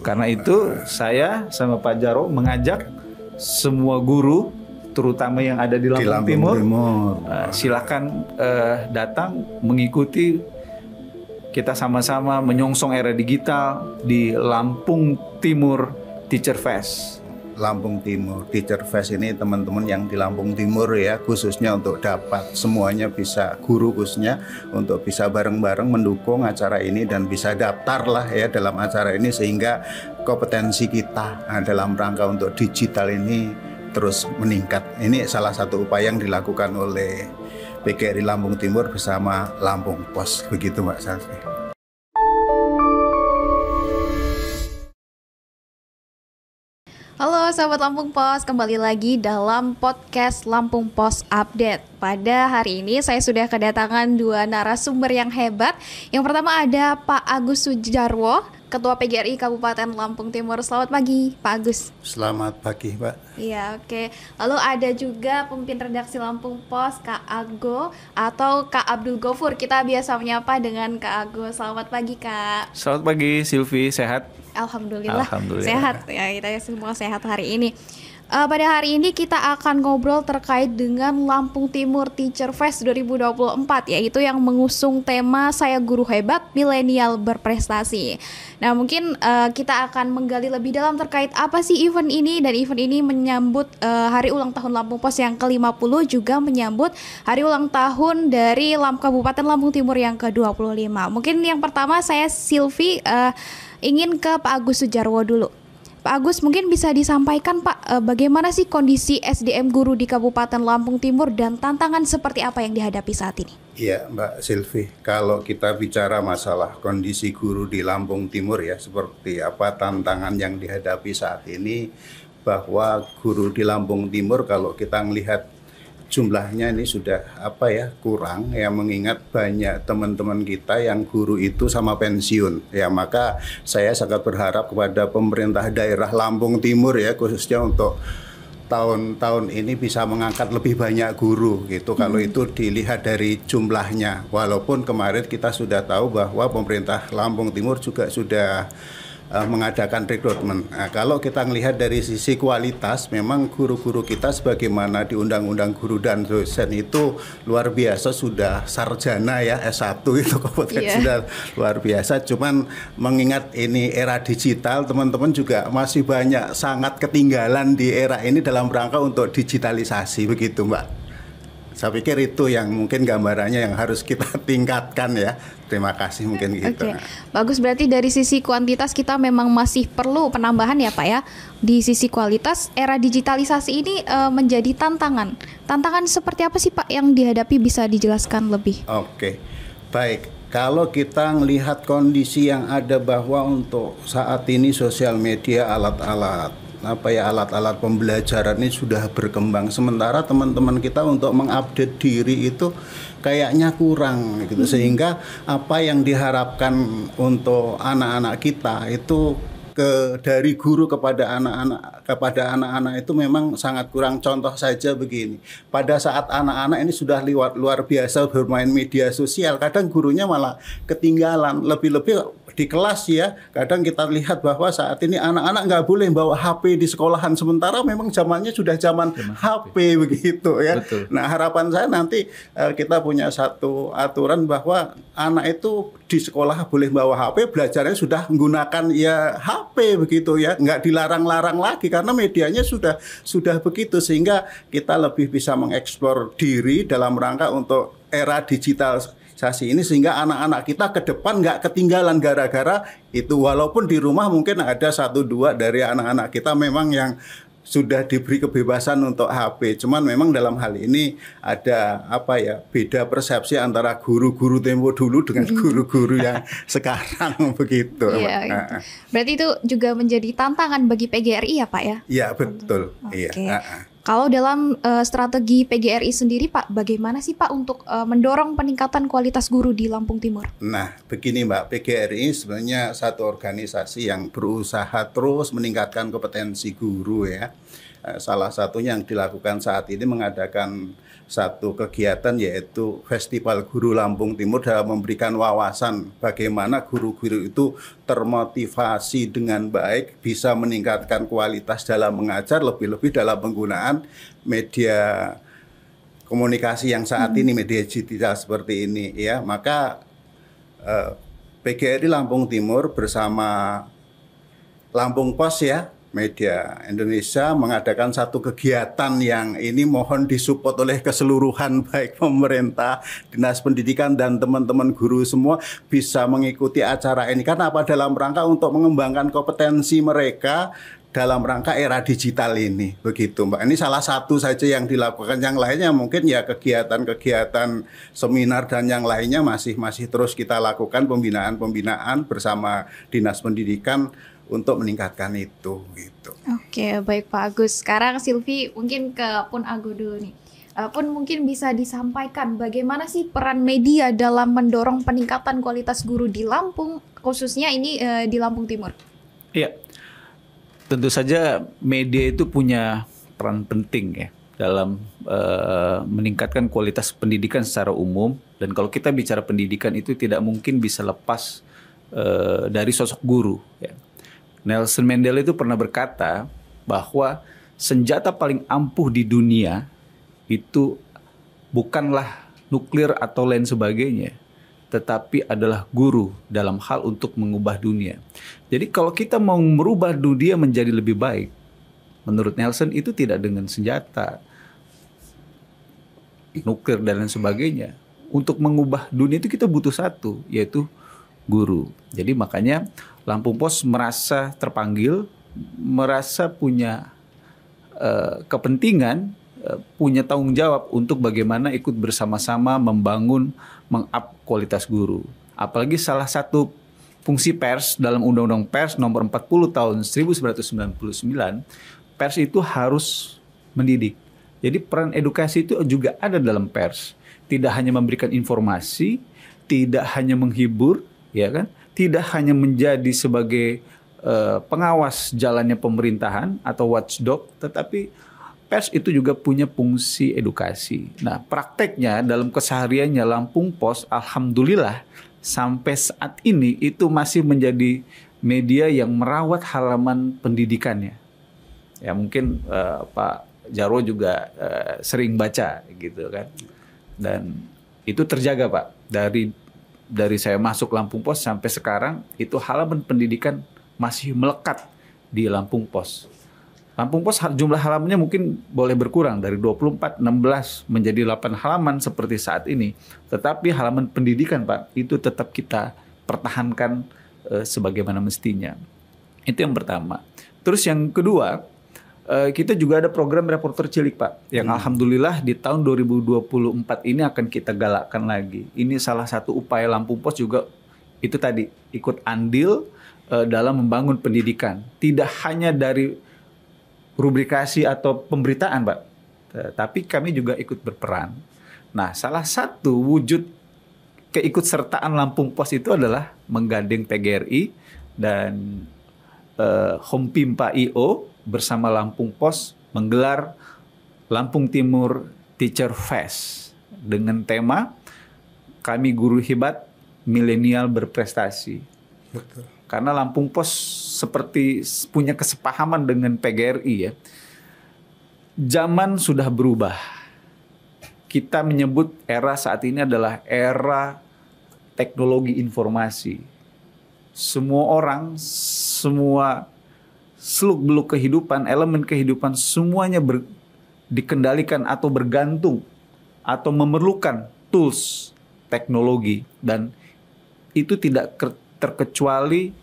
Karena itu saya sama Pak Jarwo mengajak semua guru, terutama yang ada di Lampung Timur. Silakan datang mengikuti, kita sama-sama menyongsong era digital di Lampung Timur Teacher Fest. Lampung Timur Teacher Fest ini teman-teman yang di Lampung Timur ya, khususnya untuk dapat semuanya bisa, guru khususnya untuk bisa bareng-bareng mendukung acara ini dan bisa daftar lah ya dalam acara ini, sehingga kompetensi kita dalam rangka untuk digital ini terus meningkat. Ini salah satu upaya yang dilakukan oleh PGRI Lampung Timur bersama Lampung Pos, begitu Mbak Salvi. Halo sahabat Lampung Pos, kembali lagi dalam podcast Lampung Pos Update. Pada hari ini saya sudah kedatangan dua narasumber yang hebat. Yang pertama ada Pak Agus Sujarwo, Ketua PGRI Kabupaten Lampung Timur. Selamat pagi Pak Agus. Selamat pagi Pak. Iya, oke. Lalu ada juga pemimpin redaksi Lampung Pos, Kak Ago atau Kak Abdul Gofur. Kita biasa menyapa dengan Kak Ago. Selamat pagi Kak. Selamat pagi Silvi, sehat? Alhamdulillah sehat ya, kita semua sehat hari ini. Pada hari ini kita akan ngobrol terkait dengan Lampung Timur Teacher Fest 2024, yaitu yang mengusung tema Saya Guru Hebat, Milenial Berprestasi. Nah mungkin kita akan menggali lebih dalam terkait apa sih event ini, dan event ini menyambut hari ulang tahun Lampung Pos yang ke-50, juga menyambut hari ulang tahun dari Kabupaten Lampung Timur yang ke-25. Mungkin yang pertama saya Silvi ingin ke Pak Agus Sujarwo dulu. Pak Agus, mungkin bisa disampaikan Pak, bagaimana sih kondisi SDM guru di Kabupaten Lampung Timur dan tantangan seperti apa yang dihadapi saat ini? Iya Mbak Silvi, kalau kita bicara masalah kondisi guru di Lampung Timur ya, seperti apa tantangan yang dihadapi saat ini, bahwa guru di Lampung Timur kalau kita melihat jumlahnya ini sudah kurang ya, mengingat banyak teman-teman kita yang guru itu sama pensiun ya. Maka saya sangat berharap kepada pemerintah daerah Lampung Timur ya, khususnya untuk tahun-tahun ini bisa mengangkat lebih banyak guru gitu. Kalau itu dilihat dari jumlahnya, walaupun kemarin kita sudah tahu bahwa pemerintah Lampung Timur juga sudah mengadakan rekrutmen. Nah, kalau kita melihat dari sisi kualitas, memang guru-guru kita sebagaimana di Undang-Undang Guru dan Dosen itu luar biasa, sudah sarjana ya, S1 itu kompetensi sudah luar biasa. Cuman mengingat ini era digital, teman-teman juga masih banyak sangat ketinggalan di era ini dalam rangka untuk digitalisasi, begitu Mbak. Saya pikir itu yang mungkin gambarannya yang harus kita tingkatkan ya. Terima kasih mungkin gitu. Oke. Bagus, berarti dari sisi kuantitas kita memang masih perlu penambahan ya Pak ya. Di sisi kualitas, era digitalisasi ini menjadi tantangan. Tantangan seperti apa sih Pak yang dihadapi, bisa dijelaskan lebih? Oke, baik. Kalau kita melihat kondisi yang ada, bahwa untuk saat ini sosial media, alat-alat pembelajaran ini sudah berkembang, sementara teman-teman kita untuk mengupdate diri itu kayaknya kurang gitu. Sehingga apa yang diharapkan untuk anak-anak kita itu dari guru kepada anak-anak itu memang sangat kurang. Contoh saja begini, pada saat anak-anak ini sudah luar biasa bermain media sosial, kadang gurunya malah ketinggalan. Lebih-lebih di kelas ya, kadang kita lihat bahwa saat ini anak-anak nggak boleh bawa HP di sekolahan, sementara memang zamannya sudah zaman HP begitu ya. Betul. Nah harapan saya nanti kita punya satu aturan bahwa anak itu di sekolah boleh bawa HP, belajarnya sudah menggunakan ya HP begitu ya, nggak dilarang-larang lagi karena medianya sudah begitu, sehingga kita lebih bisa mengeksplor diri dalam rangka untuk era digitalisasi ini, sehingga anak-anak kita ke depan nggak ketinggalan gara-gara itu. Walaupun di rumah mungkin ada 1-2 dari anak-anak kita memang yang sudah diberi kebebasan untuk HP. Cuman memang dalam hal ini ada beda persepsi antara guru-guru tempo dulu dengan guru-guru yang sekarang begitu. Iya. Berarti itu juga menjadi tantangan bagi PGRI ya Pak ya? Iya betul. Okay. Iya. Kalau dalam strategi PGRI sendiri Pak, bagaimana sih Pak untuk mendorong peningkatan kualitas guru di Lampung Timur? Nah begini Mbak, PGRI sebenarnya satu organisasi yang berusaha terus meningkatkan kompetensi guru ya. Salah satunya yang dilakukan saat ini mengadakan satu kegiatan yaitu Festival Guru Lampung Timur dalam memberikan wawasan bagaimana guru-guru itu termotivasi dengan baik, bisa meningkatkan kualitas dalam mengajar, lebih-lebih dalam penggunaan media komunikasi yang saat ini, media digital seperti ini ya. Maka PGRI Lampung Timur bersama Lampung Pos ya, Media Indonesia mengadakan satu kegiatan yang ini mohon disupport oleh keseluruhan baik pemerintah, dinas pendidikan dan teman-teman guru semua bisa mengikuti acara ini. Karena apa? Dalam rangka untuk mengembangkan kompetensi mereka dalam rangka era digital ini. Begitu Mbak. Ini salah satu saja yang dilakukan. Yang lainnya mungkin ya kegiatan-kegiatan seminar dan yang lainnya masih terus kita lakukan pembinaan bersama dinas pendidikan untuk meningkatkan itu gitu. Oke, baik Pak Agus. Sekarang Silvi mungkin ke Pun Agu dulu nih. Pun mungkin bisa disampaikan bagaimana sih peran media dalam mendorong peningkatan kualitas guru di Lampung, khususnya ini di Lampung Timur? Iya, tentu saja media itu punya peran penting ya dalam meningkatkan kualitas pendidikan secara umum. Dan kalau kita bicara pendidikan itu tidak mungkin bisa lepas dari sosok guru ya. Nelson Mandela itu pernah berkata bahwa senjata paling ampuh di dunia itu bukanlah nuklir atau lain sebagainya, tetapi adalah guru dalam hal untuk mengubah dunia. Jadi kalau kita mau merubah dunia menjadi lebih baik, menurut Nelson itu tidak dengan senjata, nuklir dan lain sebagainya. Untuk mengubah dunia itu kita butuh satu, yaitu guru. Jadi makanya Lampung Pos merasa terpanggil, merasa punya kepentingan, punya tanggung jawab untuk bagaimana ikut bersama-sama membangun, meng-up kualitas guru. Apalagi salah satu fungsi pers dalam Undang-Undang Pers nomor 40 tahun 1999, pers itu harus mendidik. Jadi peran edukasi itu juga ada dalam pers. Tidak hanya memberikan informasi, tidak hanya menghibur, ya kan? Tidak hanya menjadi sebagai pengawas jalannya pemerintahan atau watchdog, tetapi pers itu juga punya fungsi edukasi. Nah, prakteknya dalam kesehariannya Lampung Pos, alhamdulillah sampai saat ini itu masih menjadi media yang merawat halaman pendidikannya. Ya mungkin Pak Jarwo juga sering baca gitu kan. Dan itu terjaga Pak, dari saya masuk Lampung Pos sampai sekarang itu halaman pendidikan masih melekat di Lampung Pos. Lampung Pos jumlah halamannya mungkin boleh berkurang dari 24, 16 menjadi 8 halaman seperti saat ini. Tetapi halaman pendidikan Pak itu tetap kita pertahankan sebagaimana mestinya. Itu yang pertama. Terus yang kedua, kita juga ada program reporter cilik Pak, yang alhamdulillah di tahun 2024 ini akan kita galakkan lagi. Ini salah satu upaya Lampung Pos juga itu tadi ikut andil dalam membangun pendidikan. Tidak hanya dari rubrikasi atau pemberitaan Pak, tapi kami juga ikut berperan. Nah, salah satu wujud keikutsertaan Lampung Pos itu adalah menggandeng PGRI dan Hompimpa.io bersama Lampung Pos menggelar Lampung Timur Teacher Fest dengan tema Kami Guru Hebat, Milenial Berprestasi. Betul. Karena Lampung Pos seperti punya kesepahaman dengan PGRI ya. Zaman sudah berubah. Kita menyebut era saat ini adalah era teknologi informasi. Semua orang, semua seluk-beluk kehidupan, elemen kehidupan semuanya dikendalikan atau bergantung atau memerlukan tools teknologi, dan itu tidak terkecuali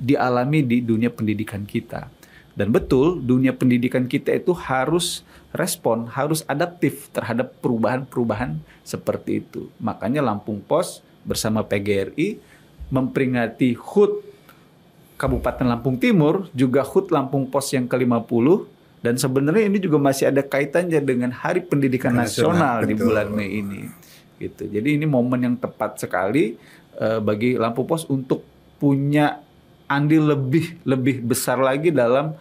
dialami di dunia pendidikan kita. Dan betul, dunia pendidikan kita itu harus respon, harus adaptif terhadap perubahan-perubahan seperti itu. Makanya Lampung Pos bersama PGRI memperingati HUT Kabupaten Lampung Timur, juga HUT Lampung Pos yang ke-50, dan sebenarnya ini juga masih ada kaitannya dengan Hari Pendidikan Nasional di bulan Mei ini. Gitu. Jadi ini momen yang tepat sekali bagi Lampung Pos untuk punya andil lebih besar lagi dalam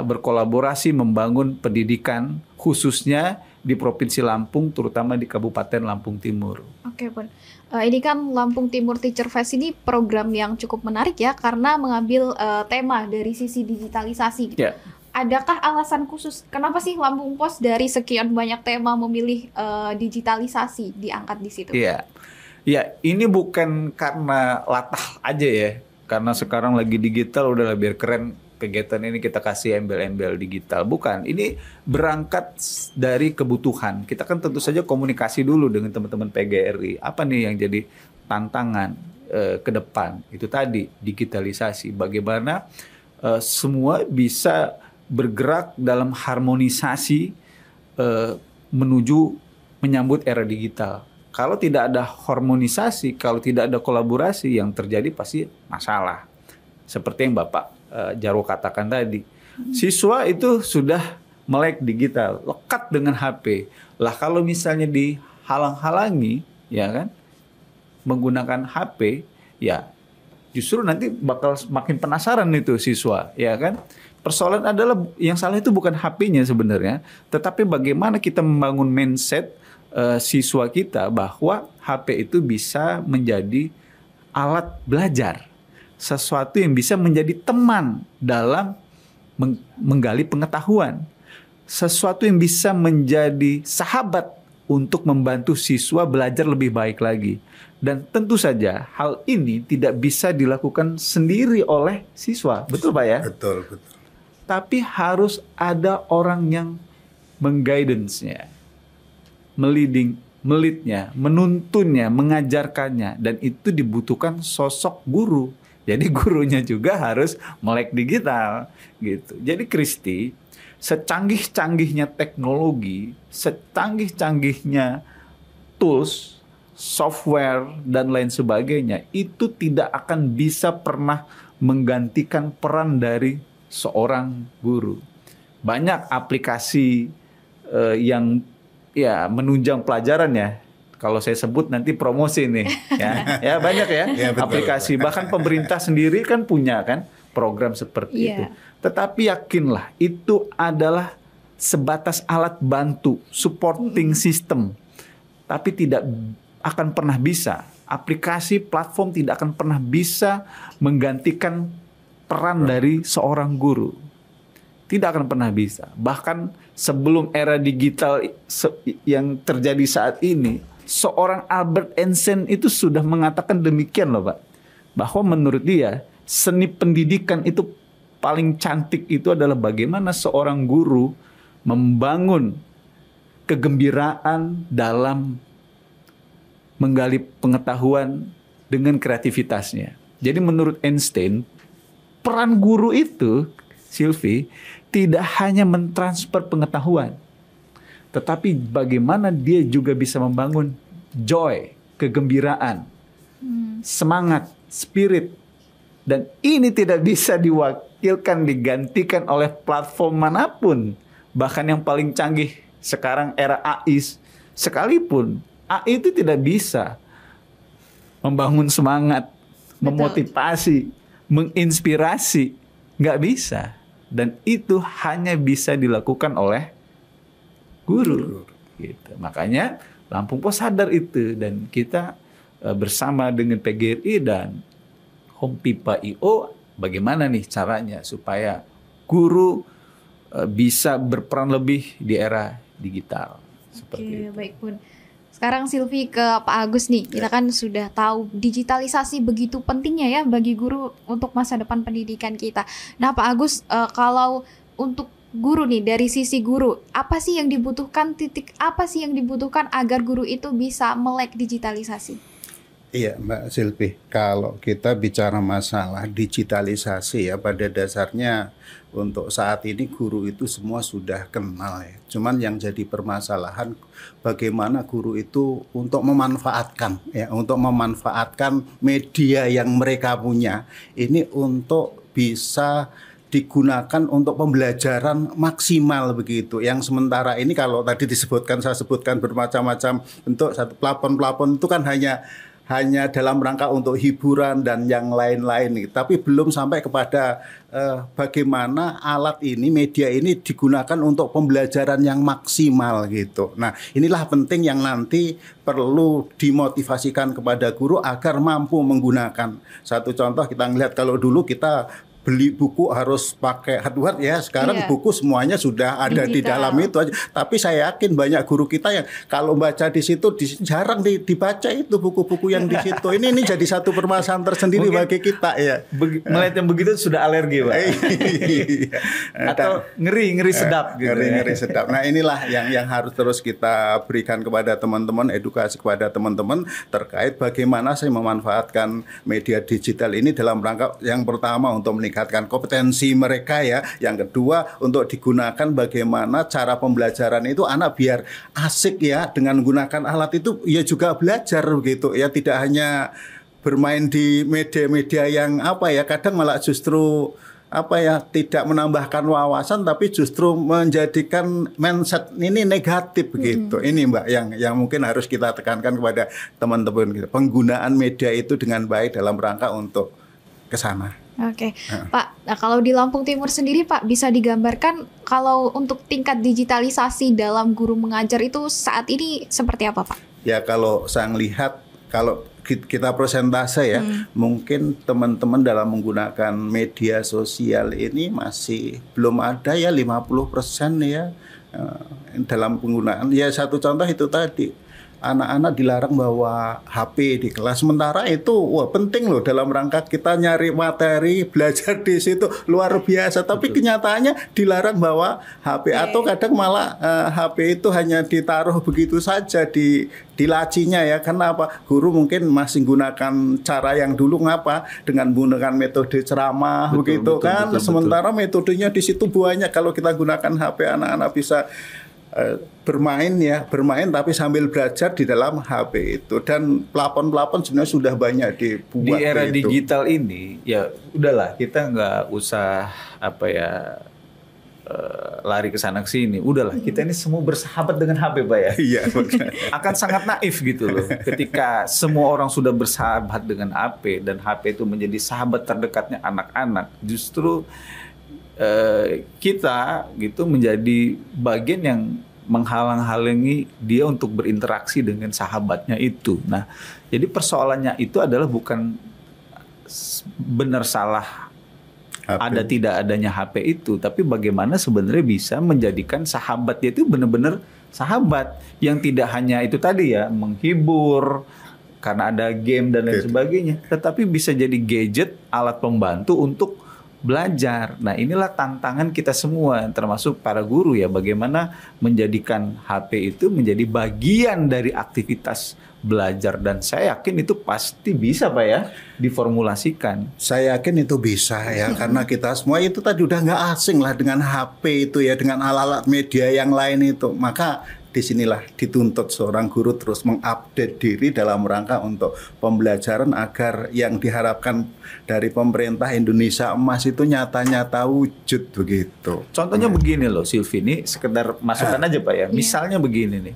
berkolaborasi membangun pendidikan khususnya di Provinsi Lampung, terutama di Kabupaten Lampung Timur. Oke, Bun. Ini kan Lampung Timur Teacher Fest ini program yang cukup menarik ya, karena mengambil tema dari sisi digitalisasi. Ya. Adakah alasan khusus kenapa sih Lampung Pos dari sekian banyak tema memilih digitalisasi diangkat di situ? Iya, ya ini bukan karena latah aja ya, karena sekarang lagi digital udah lebih keren. Kegiatan ini kita kasih embel-embel digital. Bukan, ini berangkat dari kebutuhan. Kita kan tentu saja komunikasi dulu dengan teman-teman PGRI. Apa nih yang jadi tantangan ke depan? Itu tadi, digitalisasi. Bagaimana semua bisa bergerak dalam harmonisasi menuju menyambut era digital. Kalau tidak ada harmonisasi, kalau tidak ada kolaborasi, yang terjadi pasti masalah. Seperti yang Bapak Jarwo katakan tadi, siswa itu sudah melek digital, lekat dengan HP. Lah kalau misalnya dihalang-halangi, ya kan, menggunakan HP, ya justru nanti bakal makin penasaran itu siswa, ya kan. Persoalan adalah yang salah itu bukan HP-nya sebenarnya, tetapi bagaimana kita membangun mindset siswa kita bahwa HP itu bisa menjadi alat belajar. Sesuatu yang bisa menjadi teman dalam menggali pengetahuan. Sesuatu yang bisa menjadi sahabat untuk membantu siswa belajar lebih baik lagi. Dan tentu saja hal ini tidak bisa dilakukan sendiri oleh siswa. Betul Pak ya? Betul, betul. Tapi harus ada orang yang mengguidance-nya, melidnya, menuntunnya, mengajarkannya. Dan itu dibutuhkan sosok guru. Jadi gurunya juga harus melek digital gitu. Jadi Kristi, secanggih-canggihnya teknologi, secanggih-canggihnya tools, software dan lain sebagainya, itu tidak akan bisa pernah menggantikan peran dari seorang guru. Banyak aplikasi yang ya menunjang pelajaran ya. Kalau saya sebut nanti promosi nih, ya banyak ya, betul, aplikasi. Bahkan pemerintah sendiri kan punya kan program seperti itu. Tetapi yakinlah itu adalah sebatas alat bantu, supporting system, tapi tidak akan pernah bisa. Aplikasi platform tidak akan pernah bisa menggantikan peran dari seorang guru. Tidak akan pernah bisa. Bahkan sebelum era digital yang terjadi saat ini, seorang Albert Einstein itu sudah mengatakan demikian loh Pak. Bahwa menurut dia, seni pendidikan itu paling cantik itu adalah bagaimana seorang guru membangun kegembiraan dalam menggali pengetahuan dengan kreativitasnya. Jadi menurut Einstein, peran guru itu, Sylvie, tidak hanya mentransfer pengetahuan, tetapi bagaimana dia juga bisa membangun joy, kegembiraan, semangat, spirit. Dan ini tidak bisa diwakilkan, digantikan oleh platform manapun. Bahkan yang paling canggih sekarang era AI sekalipun, AI itu tidak bisa membangun semangat, memotivasi, menginspirasi. Nggak bisa. Dan itu hanya bisa dilakukan oleh guru. Gitu. Makanya Lampung Pos sadar itu, dan kita bersama dengan PGRI dan Home Pipa IO, bagaimana nih caranya supaya guru bisa berperan lebih di era digital. Seperti itu. Baik Bun. Sekarang Sylvie ke Pak Agus nih. Kita kan sudah tahu digitalisasi begitu pentingnya ya bagi guru untuk masa depan pendidikan kita. Nah Pak Agus, kalau untuk guru nih, dari sisi guru, apa sih yang dibutuhkan, titik apa sih yang dibutuhkan agar guru itu bisa melek digitalisasi? Iya Mbak Sylvie, kalau kita bicara masalah digitalisasi ya, pada dasarnya untuk saat ini guru itu semua sudah kenal ya. Cuman yang jadi permasalahan bagaimana guru itu untuk memanfaatkan ya, untuk memanfaatkan media yang mereka punya ini untuk bisa digunakan untuk pembelajaran maksimal begitu. Yang sementara ini kalau tadi disebutkan, saya sebutkan bermacam-macam bentuk, satu plafon itu kan hanya hanya dalam rangka untuk hiburan dan yang lain-lain, tapi belum sampai kepada bagaimana alat ini, media ini digunakan untuk pembelajaran yang maksimal gitu. Nah, inilah penting yang nanti perlu dimotivasikan kepada guru agar mampu menggunakan. Satu contoh kita ngelihat, kalau dulu kita beli buku harus pakai hardware ya, sekarang buku semuanya sudah ada digital di dalam itu aja. Tapi saya yakin banyak guru kita yang kalau baca di situ jarang dibaca itu buku-buku yang di situ. Ini jadi satu permasalahan tersendiri mungkin bagi kita ya. Melihat yang begitu sudah alergi, Pak. Atau ngeri sedap gitu. Ngeri sedap. Nah, inilah yang harus terus kita berikan kepada teman-teman, edukasi kepada teman-teman terkait bagaimana saya memanfaatkan media digital ini dalam rangka yang pertama untuk meningkatkan kompetensi mereka ya. Yang kedua untuk digunakan bagaimana cara pembelajaran itu anak biar asik ya dengan menggunakan alat itu ya juga belajar gitu ya, tidak hanya bermain di media-media yang kadang malah justru tidak menambahkan wawasan tapi justru menjadikan mindset ini negatif begitu. Ini Mbak yang mungkin harus kita tekankan kepada teman-teman gitu. Penggunaan media itu dengan baik dalam rangka untuk ke sana. Oke, Pak. Nah, kalau di Lampung Timur sendiri, Pak, bisa digambarkan kalau untuk tingkat digitalisasi dalam guru mengajar itu saat ini seperti apa, Pak? Ya, kalau saya lihat, kalau kita persentase ya, mungkin teman-teman dalam menggunakan media sosial ini masih belum ada ya 50% ya dalam penggunaan. Ya, satu contoh itu tadi. Anak-anak dilarang bawa HP di kelas, sementara itu penting loh dalam rangka kita nyari materi, belajar di situ luar biasa. Tapi kenyataannya dilarang bawa HP atau kadang malah HP itu hanya ditaruh begitu saja di lacinya ya. Karena apa? Guru mungkin masih gunakan cara yang dulu dengan menggunakan metode ceramah begitu kan. Sementara metodenya di situ banyak. Kalau kita gunakan HP, anak-anak bisa bermain tapi sambil belajar di dalam HP itu, dan pelapon-pelapon sebenarnya sudah banyak dibuat di era digital ini. Ya udahlah, kita nggak usah lari ke sana ke sini. Udahlah, kita ini semua bersahabat dengan HP, Pak ya. Iya, akan sangat naif gitu loh ketika semua orang sudah bersahabat dengan HP dan HP itu menjadi sahabat terdekatnya anak-anak. Justru kita gitu menjadi bagian yang menghalang-halangi dia untuk berinteraksi dengan sahabatnya itu. Nah, jadi persoalannya itu adalah bukan benar salah HP. Ada tidak adanya HP itu, tapi bagaimana sebenarnya bisa menjadikan sahabat dia itu benar-benar sahabat yang tidak hanya itu tadi ya, menghibur karena ada game dan lain sebagainya, tetapi bisa jadi gadget, alat pembantu untuk belajar. Nah, inilah tantangan kita semua, termasuk para guru ya, bagaimana menjadikan HP itu menjadi bagian dari aktivitas belajar, dan saya yakin itu pasti bisa, Pak ya, diformulasikan. Saya yakin itu bisa ya, karena kita semua itu tadi udah nggak asing lah dengan HP itu ya, dengan alat-alat media yang lain itu. Maka disinilah dituntut seorang guru terus mengupdate diri dalam rangka untuk pembelajaran agar yang diharapkan dari pemerintah Indonesia Emas itu nyata-nyata wujud begitu. Contohnya begini loh, Silvi, ini sekedar masukan aja Pak ya. Misalnya begini nih,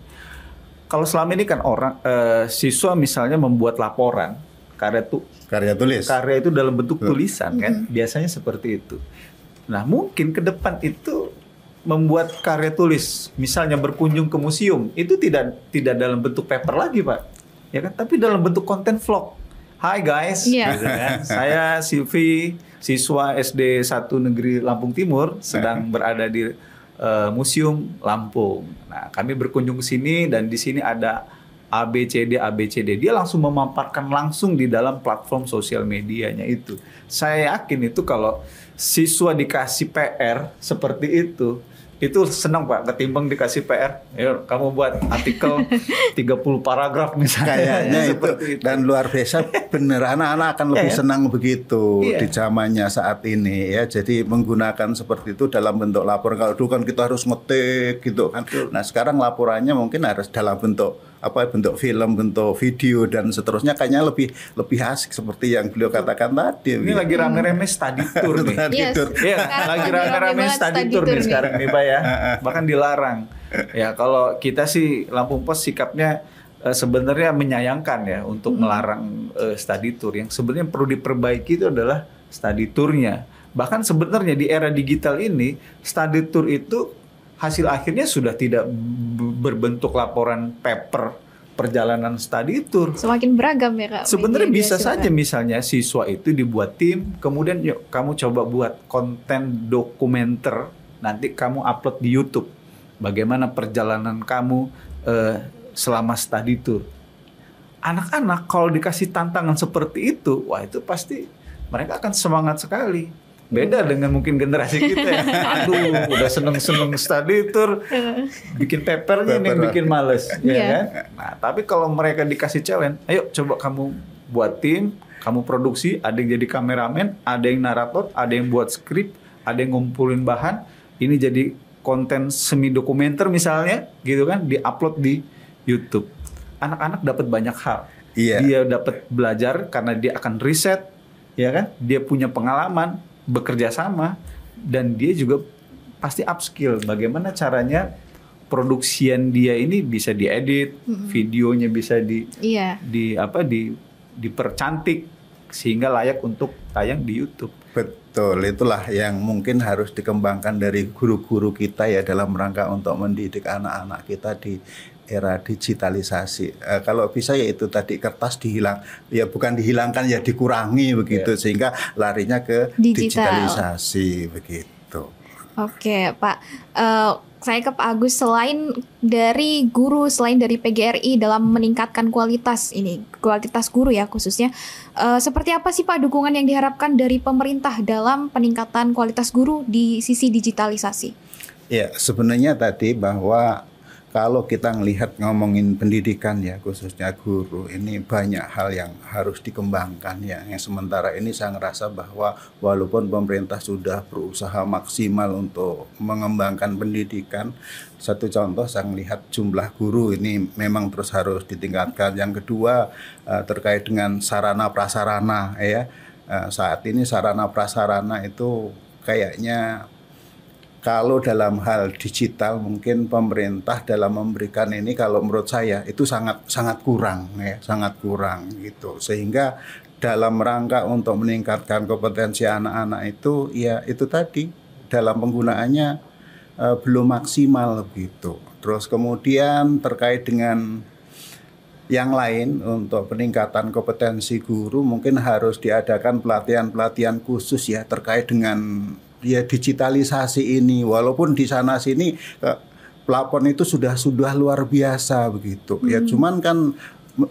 kalau selama ini kan orang siswa misalnya membuat laporan karya itu dalam bentuk tulisan kan, biasanya seperti itu. Nah, mungkin ke depan itu membuat karya tulis, misalnya berkunjung ke museum, itu tidak dalam bentuk paper lagi, Pak. Ya kan? Tapi dalam bentuk konten vlog. Hai guys, gitu kan? Saya Silvi, siswa SD 1 Negeri Lampung Timur, sedang berada di Museum Lampung. Nah, kami berkunjung ke sini dan di sini ada ABCD. Dia langsung memaparkan langsung di dalam platform sosial medianya itu. Saya yakin itu kalau siswa dikasih PR seperti itu senang Pak, ketimbang dikasih PR, ayo kamu buat artikel 30 paragraf misalnya. Kayaknya itu. Dan luar biasa, bener, anak-anak akan lebih senang begitu di zamannya saat ini ya. Jadi menggunakan seperti itu dalam bentuk laporan. Kalau dulu kan kita harus ngetik gitu kan. Nah, sekarang laporannya mungkin harus dalam bentuk bentuk film, bentuk video dan seterusnya, kayaknya lebih asik seperti yang beliau katakan tadi. Ini lagi rame-rame study tour nih. Lagi rame-rame study tour nih sekarang nih Pak ya. Bahkan dilarang. Ya kalau kita sih Lampung Pos sikapnya sebenarnya menyayangkan ya untuk melarang study tour. Yang sebenarnya perlu diperbaiki itu adalah study tournya. Bahkan sebenarnya di era digital ini study tour itu hasil akhirnya sudah tidak berbentuk laporan paper perjalanan study tour. Semakin beragam ya Kak. Sebenarnya bisa saja misalnya siswa itu dibuat tim, kemudian yuk kamu coba buat konten dokumenter, nanti kamu upload di YouTube. Bagaimana perjalanan kamu selama study tour. Anak-anak kalau dikasih tantangan seperti itu, wah itu pasti mereka akan semangat sekali. Beda dengan mungkin generasi kita ya. Aduh, udah seneng-seneng study tour, bikin papernya nih bikin males, ya kan? Nah, tapi kalau mereka dikasih challenge, ayo coba kamu buat tim, kamu produksi, ada yang jadi kameramen, ada yang narator, ada yang buat skrip, ada yang ngumpulin bahan, ini jadi konten semi dokumenter misalnya, gitu kan, diupload di YouTube. Anak-anak dapat banyak hal. Dia dapat belajar karena dia akan riset, ya kan? Dia punya pengalaman, bekerja sama, dan dia juga pasti upskill bagaimana caranya produksian dia ini bisa diedit, videonya bisa dipercantik sehingga layak untuk tayang di YouTube. Betul, itulah yang mungkin harus dikembangkan dari guru-guru kita ya dalam rangka untuk mendidik anak-anak kita di era digitalisasi. Kalau bisa ya itu tadi kertas ya bukan dihilangkan ya dikurangi begitu sehingga larinya ke digitalisasi begitu. Oke Pak, saya ke Pak Agus, selain dari guru, selain dari PGRI dalam meningkatkan kualitas guru ya khususnya, seperti apa sih Pak dukungan yang diharapkan dari pemerintah dalam peningkatan kualitas guru di sisi digitalisasi? Ya sebenarnya tadi bahwa kalau kita ngomongin pendidikan ya khususnya guru, ini banyak hal yang harus dikembangkan ya. Yang sementara ini saya ngerasa bahwa walaupun pemerintah sudah berusaha maksimal untuk mengembangkan pendidikan, satu contoh saya melihat jumlah guru ini memang terus harus ditingkatkan. Yang kedua terkait dengan sarana prasarana ya. Saat ini sarana prasarana itu kayaknya kalau dalam hal digital mungkin pemerintah dalam memberikan ini kalau menurut saya itu sangat kurang ya, sangat kurang gitu. Sehingga dalam rangka untuk meningkatkan kompetensi anak-anak itu ya itu tadi dalam penggunaannya belum maksimal gitu. Terus kemudian terkait dengan yang lain untuk peningkatan kompetensi guru mungkin harus diadakan pelatihan-pelatihan khusus ya terkait dengan ya digitalisasi ini, walaupun di sana sini pelapon itu sudah luar biasa begitu. Ya cuman kan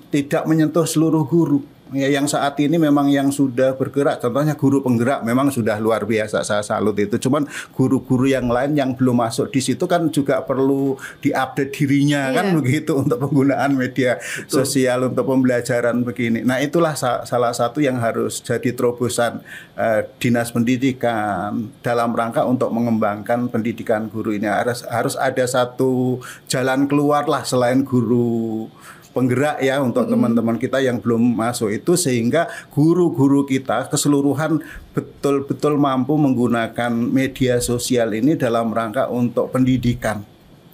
tidak menyentuh seluruh guru. Ya yang saat ini memang yang sudah bergerak, contohnya guru penggerak memang sudah luar biasa, saya salut itu. Cuman guru-guru yang lain yang belum masuk di situ kan juga perlu diupdate dirinya kan begitu untuk penggunaan media sosial untuk pembelajaran begini. Nah itulah salah satu yang harus jadi terobosan Dinas Pendidikan dalam rangka untuk mengembangkan pendidikan guru ini. Harus ada satu jalan keluar lah selain guru penggerak ya untuk teman-teman kita yang belum masuk itu, sehingga guru-guru kita keseluruhan betul-betul mampu menggunakan media sosial ini dalam rangka untuk pendidikan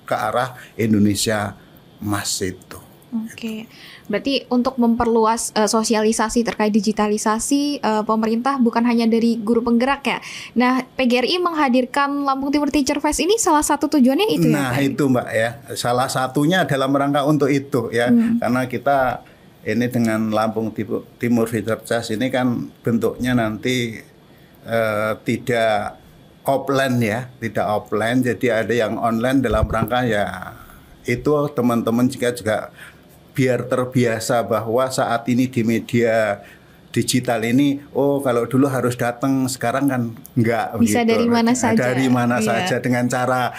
ke arah Indonesia Emas itu. Oke, berarti untuk memperluas sosialisasi terkait digitalisasi, pemerintah bukan hanya dari guru penggerak ya. Nah, PGRI menghadirkan Lampung Timur Teacher Fest ini salah satu tujuannya itu ya. Nah, itu Mbak ya, salah satunya dalam rangka untuk itu ya, karena kita ini dengan Lampung Timur Teacher Fest ini kan bentuknya nanti tidak offline ya, tidak offline, jadi ada yang online dalam rangka ya itu teman-teman juga biar terbiasa bahwa saat ini di media digital ini, kalau dulu harus datang, sekarang kan enggak bisa begitu. Dari mana saja. Dari mana saja dengan cara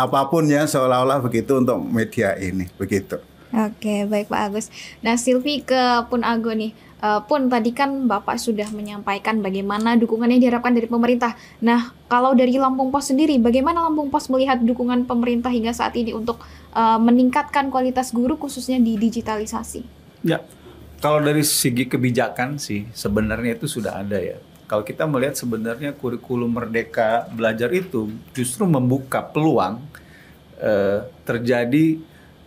apapun ya, seolah-olah begitu untuk media ini, begitu. Oke, baik Pak Agus. Nah, Silvi ke Pun Ago nih. Pun tadi kan Bapak sudah menyampaikan bagaimana dukungan yang diharapkan dari pemerintah. Nah, kalau dari Lampung Pos sendiri, bagaimana Lampung Pos melihat dukungan pemerintah hingga saat ini untuk meningkatkan kualitas guru khususnya di digitalisasi? Ya, kalau dari segi kebijakan sih sebenarnya itu sudah ada ya. Kalau kita melihat sebenarnya kurikulum Merdeka Belajar itu justru membuka peluang terjadi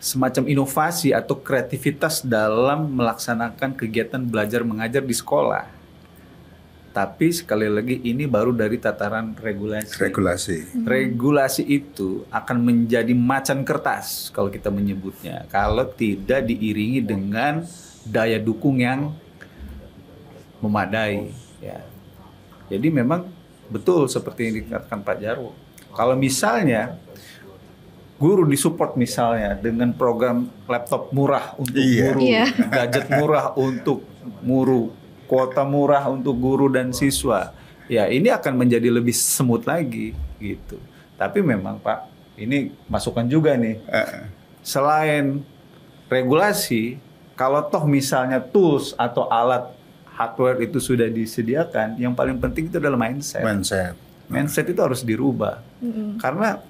semacam inovasi atau kreativitas dalam melaksanakan kegiatan belajar mengajar di sekolah. Tapi sekali lagi ini baru dari tataran regulasi. Regulasi itu akan menjadi macan kertas kalau kita menyebutnya, kalau tidak diiringi dengan daya dukung yang memadai. Ya. Jadi memang betul seperti yang dikatakan Pak Jarwo. Kalau misalnya guru disupport misalnya dengan program laptop murah untuk guru, gadget murah untuk guru, kuota murah untuk guru dan siswa, ya ini akan menjadi lebih smooth lagi gitu. Tapi memang Pak, ini masukan juga nih. Selain regulasi, kalau toh misalnya tools atau alat hardware itu sudah disediakan, yang paling penting itu adalah mindset. Mindset itu harus dirubah. Karena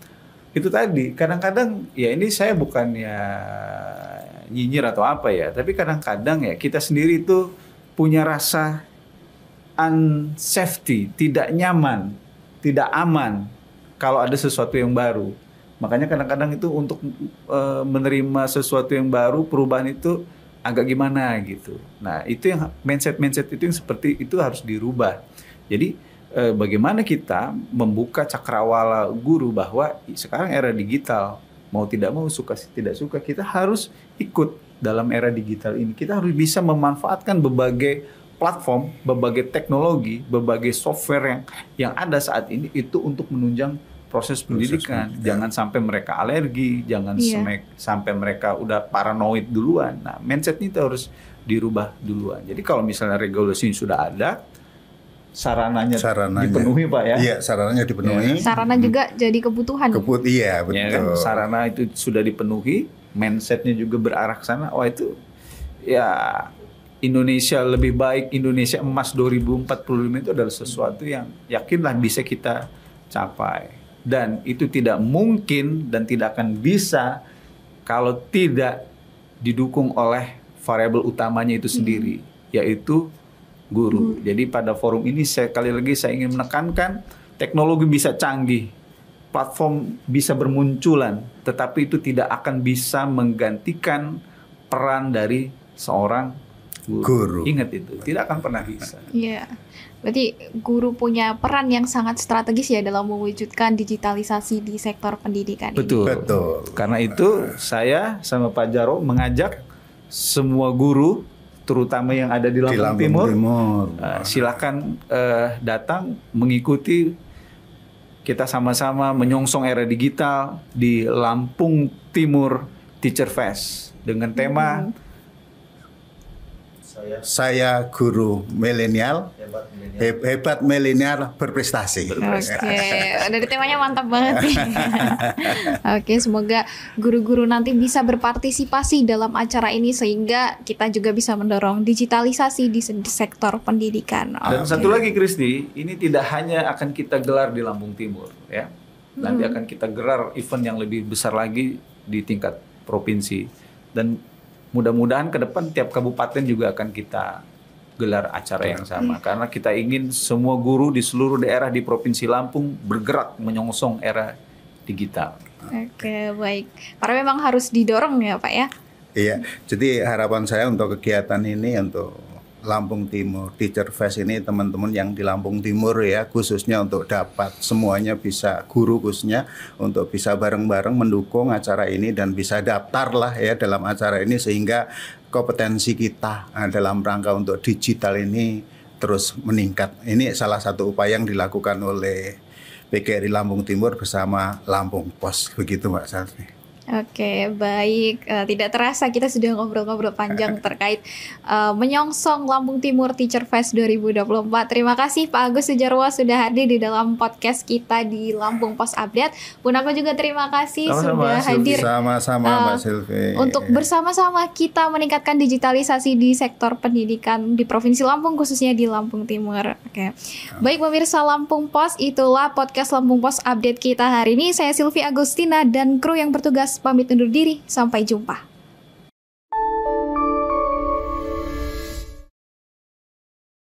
itu tadi, kadang-kadang ya ini saya bukan ya nyinyir atau apa ya, tapi kadang-kadang ya kita sendiri itu punya rasa unsafety, tidak nyaman, tidak aman kalau ada sesuatu yang baru. Makanya kadang-kadang itu untuk menerima sesuatu yang baru, perubahan itu agak gimana gitu. Nah itu yang mindset itu yang seperti itu harus dirubah. Jadi bagaimana kita membuka cakrawala guru bahwa sekarang era digital, mau tidak mau, suka tidak suka, kita harus ikut dalam era digital ini. Kita harus bisa memanfaatkan berbagai platform, berbagai teknologi, berbagai software yang ada saat ini itu untuk menunjang proses pendidikan. Jangan sampai mereka alergi, jangan sampai mereka udah paranoid duluan. Nah, mindset itu harus dirubah duluan. Jadi kalau misalnya regulasi sudah ada, sarananya dipenuhi Pak ya. Iya, sarananya dipenuhi. Sarana juga jadi kebutuhan. Iya, betul. Ya, kan? Sarana itu sudah dipenuhi, mindsetnya juga berarah ke sana. Oh itu ya Indonesia lebih baik, Indonesia emas 2045 itu adalah sesuatu yang yakinlah bisa kita capai. Dan itu tidak mungkin dan tidak akan bisa kalau tidak didukung oleh variabel utamanya itu sendiri, yaitu guru. Jadi pada forum ini sekali lagi saya ingin menekankan, teknologi bisa canggih, platform bisa bermunculan, tetapi itu tidak akan bisa menggantikan peran dari seorang guru. Ingat itu, tidak akan pernah bisa. Iya. Berarti guru punya peran yang sangat strategis ya dalam mewujudkan digitalisasi di sektor pendidikan Betul. ini. Betul. Karena itu saya sama Pak Jarwo mengajak semua guru, terutama yang ada di Lampung Timur. Silakan datang mengikuti, kita sama-sama menyongsong era digital di Lampung Timur Teacher Fest dengan tema saya guru milenial, hebat milenial berprestasi. Oke, dari temanya mantap banget. Oke, semoga guru-guru nanti bisa berpartisipasi dalam acara ini sehingga kita juga bisa mendorong digitalisasi di sektor pendidikan. Dan satu lagi Kristi, ini tidak hanya akan kita gelar di Lampung Timur ya. Nanti akan kita gelar event yang lebih besar lagi di tingkat provinsi, dan mudah-mudahan ke depan tiap kabupaten juga akan kita gelar acara yang sama. Karena kita ingin semua guru di seluruh daerah di Provinsi Lampung bergerak menyongsong era digital. Oke, baik. Karena memang harus didorong ya Pak ya. Iya, jadi harapan saya untuk kegiatan ini, untuk Lampung Timur Teacher Fest ini, teman-teman yang di Lampung Timur ya, khususnya untuk dapat semuanya bisa, guru khususnya untuk bisa bareng-bareng mendukung acara ini dan bisa daftar lah ya dalam acara ini, sehingga kompetensi kita dalam rangka untuk digital ini terus meningkat. Ini salah satu upaya yang dilakukan oleh PGRI Lampung Timur bersama Lampung Pos, begitu Mbak Salvi. Oke, baik. Tidak terasa kita sudah ngobrol-ngobrol panjang terkait menyongsong Lampung Timur Teacher Fest 2024. Terima kasih Pak Agus Sujarwo sudah hadir di dalam podcast kita di Lampung Pos Update. Bun aku juga terima kasih sudah hadir. Sama-sama Mbak Silvi. Untuk bersama-sama kita meningkatkan digitalisasi di sektor pendidikan di Provinsi Lampung, khususnya di Lampung Timur. Oke. Baik pemirsa Lampung Pos, itulah podcast Lampung Pos Update kita hari ini. Saya Silvi Agustina dan kru yang bertugas pamit undur diri. Sampai jumpa.